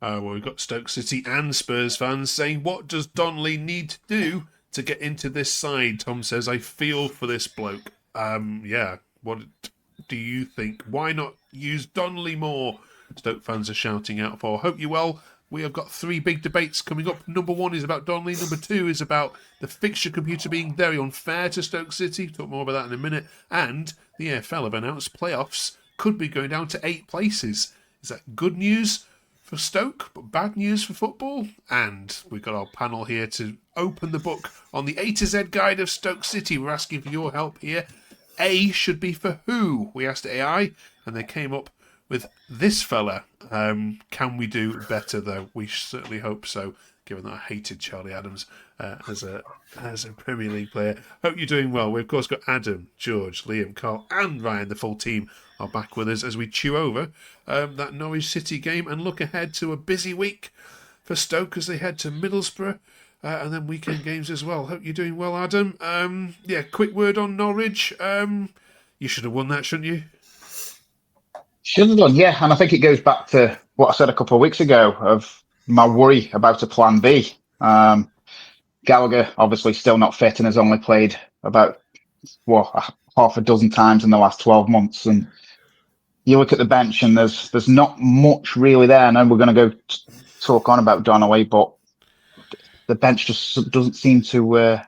Well, we've got Stoke City and Spurs fans saying, what does Donley need to do to get into this side? Tom says, I feel for this bloke. Yeah, what do you think? Why not use Donley more? Stoke fans are shouting out for. Hope you well. We have got three big debates coming up. Number one is about Donley. Number two is about the fixture computer being very unfair to Stoke City. Talk more about that in a minute. And the AFL have announced playoffs could be going down to 8 places. Is that good news for Stoke, but bad news for football? And we've got our panel here to open the book on the A to Z guide of Stoke City. We're asking for your help here. A should be for who? We asked AI, and they came up with this fella. Can we do better, though? We certainly hope so, given that I hated Charlie Adams as a Premier League player. Hope you're doing well. We've, of course, got Adam, George, Liam, Carl, and Ryan. The full team are back with us as we chew over that Norwich City game and look ahead to a busy week for Stoke as they head to Middlesbrough. And then weekend games as well. Hope you're doing well, Adam. Yeah, quick word on Norwich. You should have won that, shouldn't you? Should have done, yeah. And I think it goes back to what I said a couple of weeks ago of my worry about a plan B. Gallagher obviously still not fit and has only played about half a dozen times in the last 12 months. And you look at the bench and there's not much really there. I know we're going to go talk on about Donaway, but the bench just doesn't seem to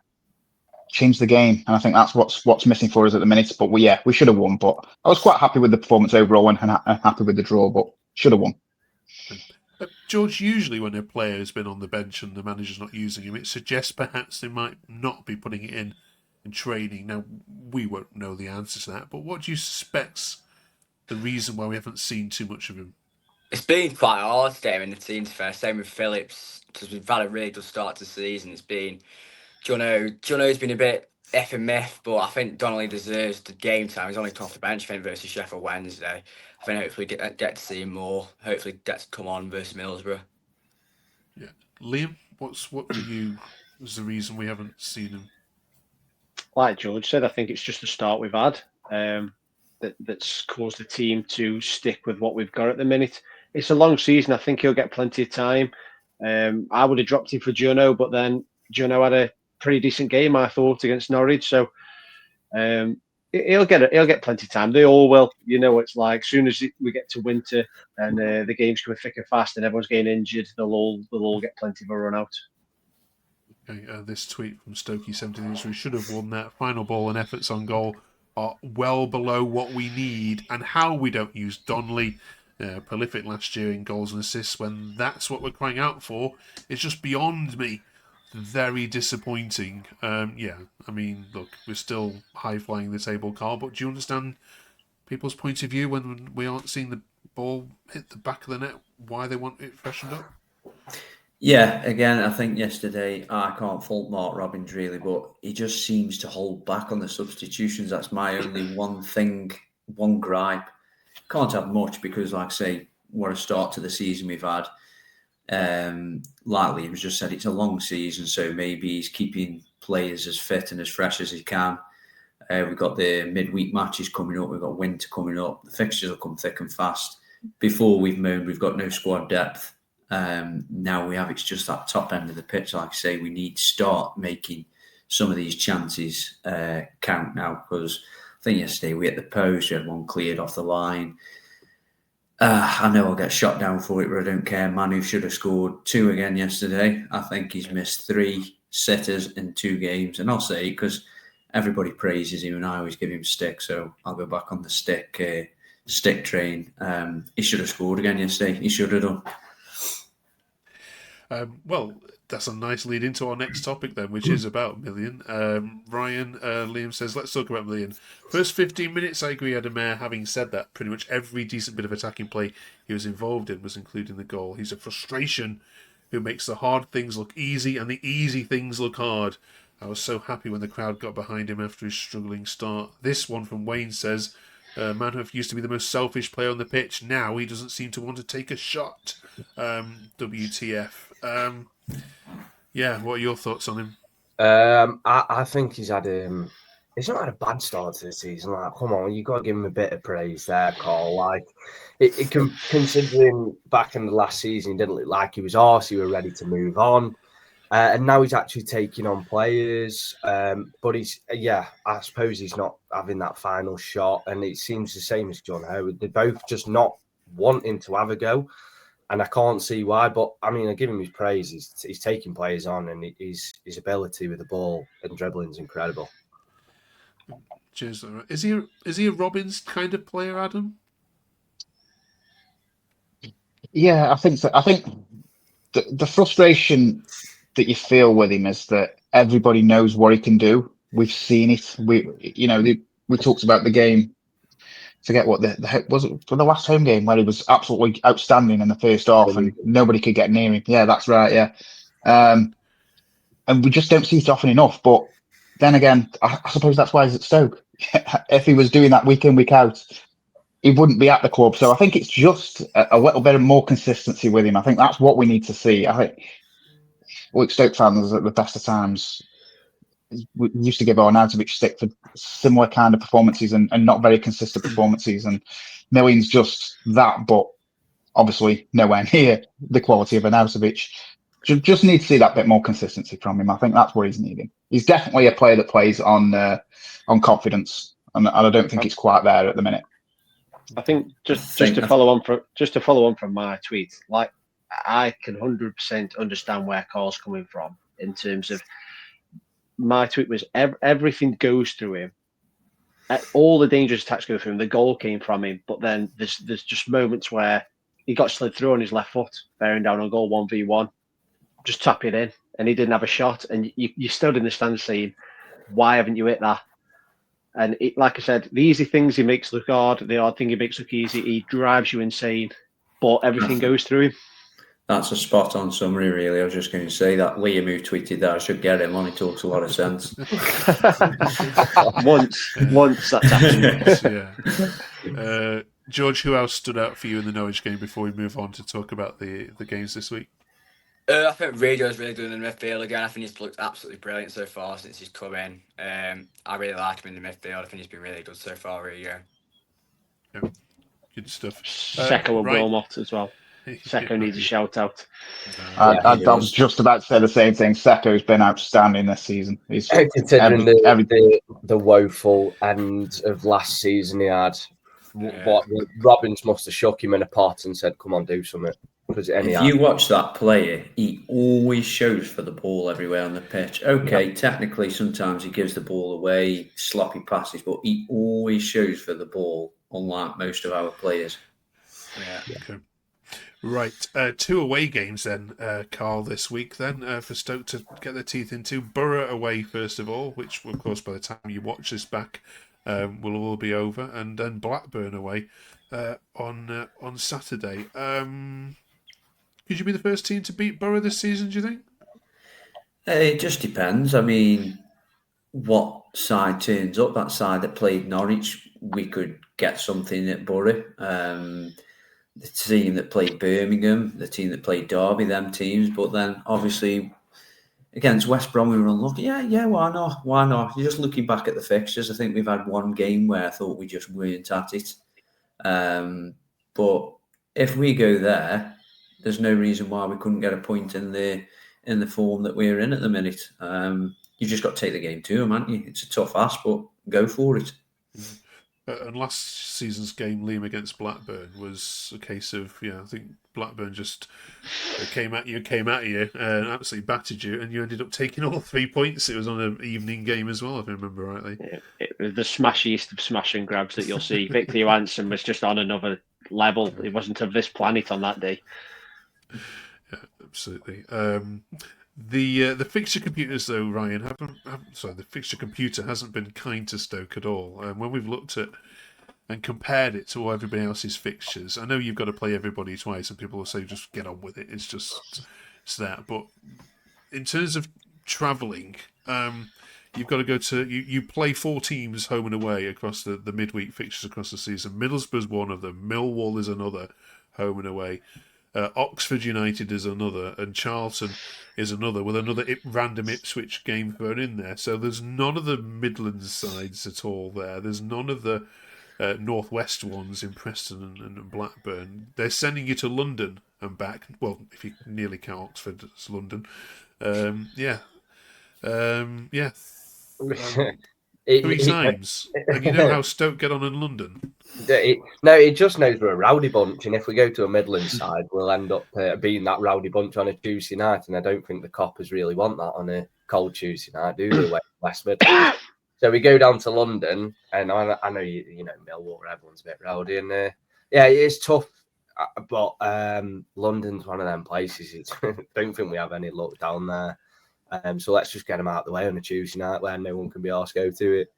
change the game, and I think that's what's missing for us at the minute. But we should have won. But I was quite happy with the performance overall and happy with the draw, but should have won. George, usually when a player has been on the bench and the manager's not using him, it suggests perhaps they might not be putting it in training. Now, we won't know the answer to that, but what do you suspect's the reason why we haven't seen too much of him? It's been quite hard staying in the team, to fair. Same with Phillips, because we've had a really good start to the season. It's been, Jono's been a bit F and F, but I think Donnelly deserves the game time. He's only come off the bench, I think, versus Sheffield Wednesday. I think hopefully get to see him more. Hopefully get to come on versus Middlesbrough. Yeah. Liam, what for you was the reason we haven't seen him? Like George said, I think it's just the start we've had that's caused the team to stick with what we've got at the minute. It's a long season. I think he'll get plenty of time. I would have dropped him for Jono, but then Jono had a pretty decent game, I thought, against Norwich. So he'll get plenty of time. They all will. You know, it's like as soon as we get to winter and the games come thick and fast and everyone's getting injured, they'll all get plenty of a run out. Okay, this tweet from Stokey17 we should have won that. Final ball and efforts on goal are well below what we need, and how we don't use Donley, prolific last year in goals and assists, when that's what we're crying out for, is just beyond me. Very disappointing. Yeah, I mean, look, we're still high-flying the table, Carl, but do you understand people's point of view when we aren't seeing the ball hit the back of the net, why they want it freshened up? Yeah, again, I think yesterday, I can't fault Mark Robbins really, but he just seems to hold back on the substitutions. That's my only one gripe. Can't have much because, like I say, what a start to the season we've had. Like Liam's just said, it's a long season, so maybe he's keeping players as fit and as fresh as he can. We've got the midweek matches coming up. We've got winter coming up. The fixtures will come thick and fast. Before we've moaned, we've got no squad depth. Now we have, it's just that top end of the pitch. Like I say, we need to start making some of these chances count now, because I think yesterday we hit the post, we had one cleared off the line. I know I'll get shot down for it, but I don't care. Manu should have scored 2 again yesterday. I think he's missed 3 sitters in 2 games, and I'll say because everybody praises him and I always give him stick, so I'll go back on the stick train. He should have scored again yesterday. He should have done. Well, that's a nice lead into our next topic then, which is about Million. Ryan, Liam says, let's talk about Million. First 15 minutes, I agree, Adamair. Having said that, pretty much every decent bit of attacking play he was involved in was including the goal. He's a frustration who makes the hard things look easy and the easy things look hard. I was so happy when the crowd got behind him after his struggling start. This one from Wayne says, Manhoef used to be the most selfish player on the pitch. Now he doesn't seem to want to take a shot. WTF. Yeah, what are your thoughts on him? I think he's had He's not had a bad start to the season. Like, come on, you got to give him a bit of praise there, Carl. Like, considering back in the last season, he didn't look like he was arse. He was ready to move on. And now he's actually taking on players. But I suppose he's not having that final shot. And it seems the same as John Howard. They're both just not wanting to have a go. And I can't see why. But, I mean, I give him his praise. He's taking players on, and his ability with the ball and dribbling is incredible. Cheers. Is he a Robbins kind of player, Adam? Yeah, I think so. I think the frustration that you feel with him is that everybody knows what he can do. We've seen it. We talked about the game. Forget what was it for the last home game where he was absolutely outstanding in the first half and nobody could get near him. Yeah, that's right. Yeah, and we just don't see it often enough. But then again, I suppose that's why he's at Stoke. If he was doing that week in, week out, he wouldn't be at the club. So I think it's just a little bit of more consistency with him. I think that's what we need to see. I think Stoke fans at the best of times, we used to give Arnautovic stick for similar kind of performances and not very consistent performances. And Million's just that, but obviously nowhere near the quality of Arnautovic. Just need to see that bit more consistency from him. I think that's what he's needing. He's definitely a player that plays on confidence, and I don't think it's quite there at the minute. I think just to follow on from my tweet, like I can 100% understand where Carl's coming from in terms of my tweet was everything goes through him. All the dangerous attacks go through him. The goal came from him, but then there's just moments where he got slid through on his left foot, bearing down on goal 1v1, just tap it in, and he didn't have a shot. And you stood in the stands saying, "Why haven't you hit that?" And like I said, the easy things he makes look hard, the hard thing he makes look easy. He drives you insane, but everything goes through him. That's a spot on summary, really. I was just going to say that Liam who tweeted that I should get him on. He talks a lot of sense. once that's happened. Yeah. George, who else stood out for you in the Norwich game before we move on to talk about the games this week? I think Radio's really good in the midfield again. I think he's looked absolutely brilliant so far since he's come in. I really like him in the midfield. I think he's been really good so far, Radio. Yeah, good stuff. Sekou and Wilmot as well. Sekou needs a shout out. I was just about to say the same thing. Sekou's been outstanding this season. He's considering the woeful end of last season he had. What Robbins must have shook him in a pot and said, "Come on, do something." If you watch that player, he always shows for the ball everywhere on the pitch. Okay, technically sometimes he gives the ball away, sloppy passes, but he always shows for the ball, unlike most of our players. Yeah. Okay. Right, 2 away games then, Carl, this week then, for Stoke to get their teeth into. Boro away, first of all, which, of course, by the time you watch this back, will all be over, and then Blackburn away on Saturday. Could you be the first team to beat Boro this season, do you think? It just depends. I mean, what side turns up? That side that played Norwich, we could get something at Boro. The team that played Birmingham, the team that played Derby, them teams. But then, obviously, against West Brom, we were unlucky. Yeah, why not? Why not? You're just looking back at the fixtures. I think we've had one game where I thought we just weren't at it. But if we go there, there's no reason why we couldn't get a point in the form that we're in at the minute. You've just got to take the game to them, haven't you? It's a tough ask, but go for it. And last season's game, Liam, against Blackburn, was a case of, I think Blackburn just came at you, and absolutely battered you, and you ended up taking all 3 points. It was on an evening game as well, if I remember rightly. It was the smashiest of smash and grabs that you'll see. Victor Johansson was just on another level. He wasn't of this planet on that day. Yeah, absolutely. The fixture computers, though, Ryan, the fixture computer hasn't been kind to Stoke at all. When we've looked at and compared it to everybody else's fixtures, I know you've got to play everybody twice, and people will say just get on with it. It's that. But in terms of travelling, you've got to go to you play 4 teams home and away across the midweek fixtures across the season. Middlesbrough's one of them. Millwall is another, home and away. Oxford United is another, and Charlton is another, with another random Ipswich game thrown in there. So there's none of the Midlands sides at all there. There's none of the Northwest ones in Preston and Blackburn. They're sending you to London and back. Well, if you nearly count Oxford as London. Yeah. 3 times. And you know how Stoke get on in London? It just knows we're a rowdy bunch, and if we go to a Midlands side, we'll end up being that rowdy bunch on a Tuesday night, and I don't think the Coppers really want that on a cold Tuesday night, do they, West Midlands? So we go down to London, and I know you know Millwall, everyone's a bit rowdy, and it's tough, but London's one of them places. I don't think we have any luck down there. So let's just get them out of the way on a Tuesday night where no one can be asked to go to it.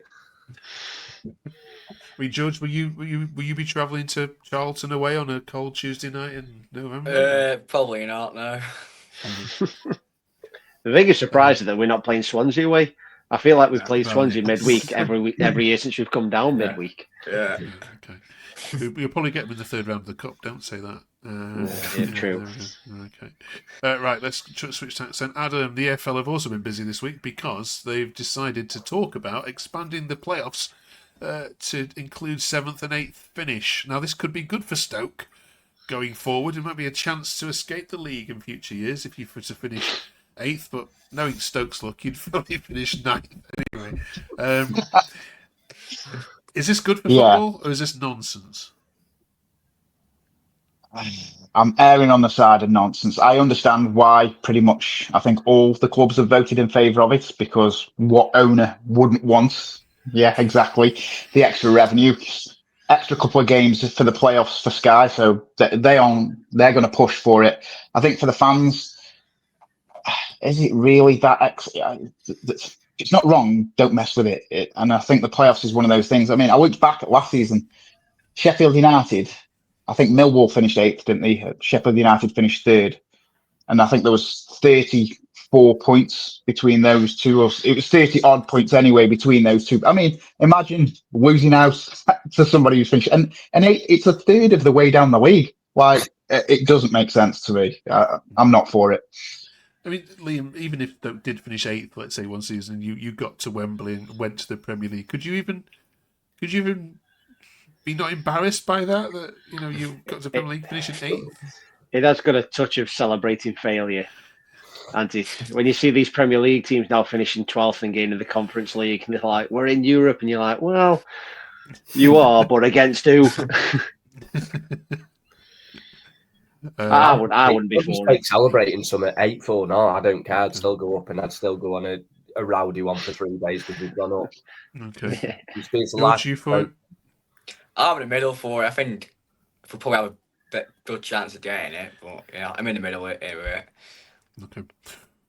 George, will you be travelling to Charlton away on a cold Tuesday night in November? Probably not. No. The biggest surprise is that we're not playing Swansea away. I feel like we've played Swansea midweek every year since we've come down midweek. Yeah. Okay. You'll probably get them in the third round of the cup. Don't say that. True. Okay. Right, let's switch tacks then. Adam, the AFL have also been busy this week because they've decided to talk about expanding the playoffs to include 7th and 8th finish. Now, this could be good for Stoke going forward. It might be a chance to escape the league in future years if you were to finish 8th, but knowing Stoke's luck, you'd probably finish 9th anyway. Is this good for football, or is this nonsense? I'm erring on the side of nonsense. I understand why pretty much I think all the clubs have voted in favour of it, because what owner wouldn't want, the extra revenue, extra couple of games for the playoffs for Sky, so they're going to push for it. I think for the fans, is it really that it's not wrong, don't mess with it. And I think the playoffs is one of those things. I mean, I looked back at last season, Sheffield United, I think Millwall finished 8th, didn't they? Sheffield United finished 3rd. And I think there was 34 points between those two. It was 30 odd points anyway between those two. I mean, imagine losing out to somebody who's finished. And it's a third of the way down the league. Like, it doesn't make sense to me. I'm not for it. I mean, Liam, even if they did finish 8th, let's say one season, you got to Wembley and went to the Premier League, could you even be not embarrassed by that you got to Premier League finishing 8th? It has got a touch of celebrating failure, and when you see these Premier League teams now finishing 12th and getting in the Conference League, and they're like, we're in Europe, and you're like, well, you are, but against who? I wouldn't be for it. Celebrating some at 8th or no, I don't care. I'd still go up, and I'd still go on a rowdy one for 3 days because we've gone up. Okay. What you for it? I'm in the middle for it. I think we'll probably have a good chance of getting it, but I'm in the middle here. Okay.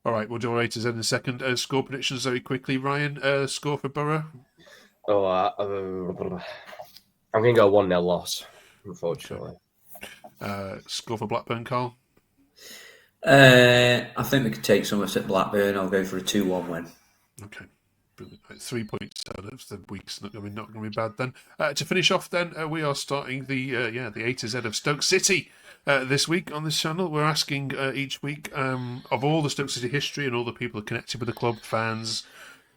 All right, we'll do our raters in a second. Score predictions very quickly. Ryan, score for Boro? I'm going to go 1-0 loss, unfortunately. Score for Blackburn, Carl? I think we could take some at Blackburn. I'll go for a 2-1 win. Okay. Brilliant. 3 points out of the week's not going to be bad then. To finish off then, we are starting the A to Z of Stoke City this week on this channel. We're asking each week of all the Stoke City history and all the people connected with the club, fans,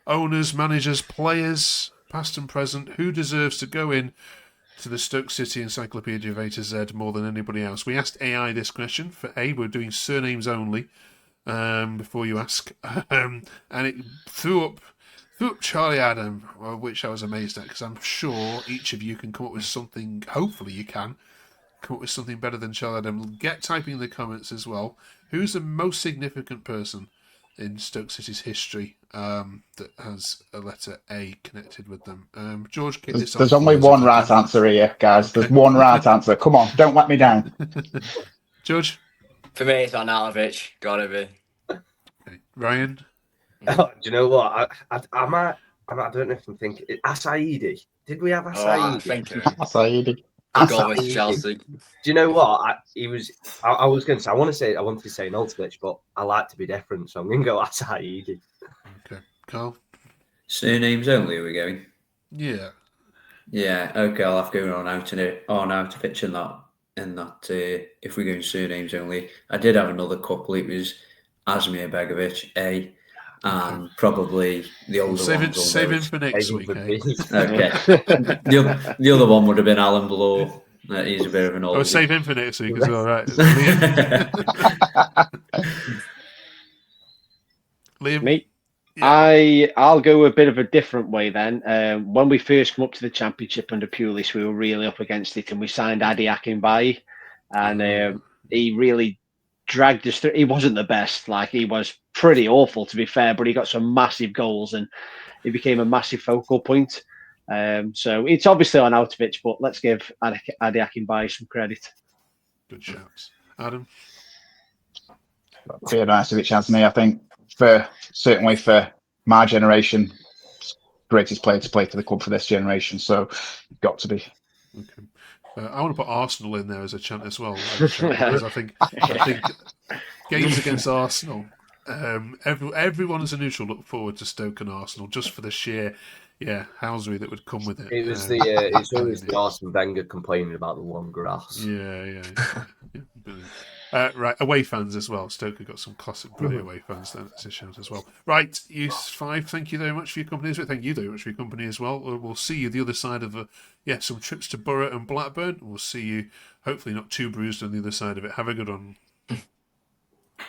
owners, managers, players, past and present, who deserves to go in to the Stoke City Encyclopedia of A to Z more than anybody else. We asked AI this question. For A, we're doing surnames only before you ask. And it threw up Charlie Adam, which I was amazed at, because I'm sure each of you can come up with something. Hopefully you can come up with something better than Charlie Adam. Get typing in the comments as well. Who's the most significant person in Stoke City's history that has a letter A connected with them? George, kick this off. There's only one right answer here, guys. Okay. There's one right answer. Come on, don't let me down. George? For me, it's Arnautovic. Gotta be. Okay. Ryan? Do you know what? I don't know if I'm thinking. Asaidi. Did we have Asaidi? I think Asaidi. Goal with Chelsea. Do you know what? I was going to say. I wanted to say Arnautovic, but I like to be different, so I'm going to go Asaidi. Okay, Carl. Surnames only. Are we going? Yeah. Yeah. Okay. I'll have to go Arnautovic and that. in that if we're going surnames only, I did have another couple. It was Asmir Begovic, A, and probably the older ones. Save him for next week. Okay. The other one would have been Alan Blow. He's a bit of an old. Oh, save him for next week as well, right? Liam? Me? Yeah. I'll go a bit of a different way then. When we first come up to the Championship under Pulis, we were really up against it, and we signed Adi Akinbaye, and he really dragged us through. He wasn't the best, like he was pretty awful to be fair, but he got some massive goals and he became a massive focal point. So it's obviously on Arnautovic, but let's give Adi Akinbaye some credit. Good shouts. Adam? Arnautovic has me, I think, certainly for my generation, greatest player to play for the club for this generation. So, got to be. Okay. I want to put Arsenal in there as a chant as well, because I think games against Arsenal, everyone as a neutral look forward to Stoke and Arsenal just for the sheer housery that would come with it. It was it's always the Arsene Wenger complaining about the long grass. Yeah, brilliant. Right, away fans as well. Stoke have got some classic brilliant away fans. That's a shout as well. Right, you five, thank you very much for your company as well. Thank you very much for your company as well. We'll see you the other side of some trips to Boro and Blackburn. We'll see you, hopefully not too bruised on the other side of it. Have a good one.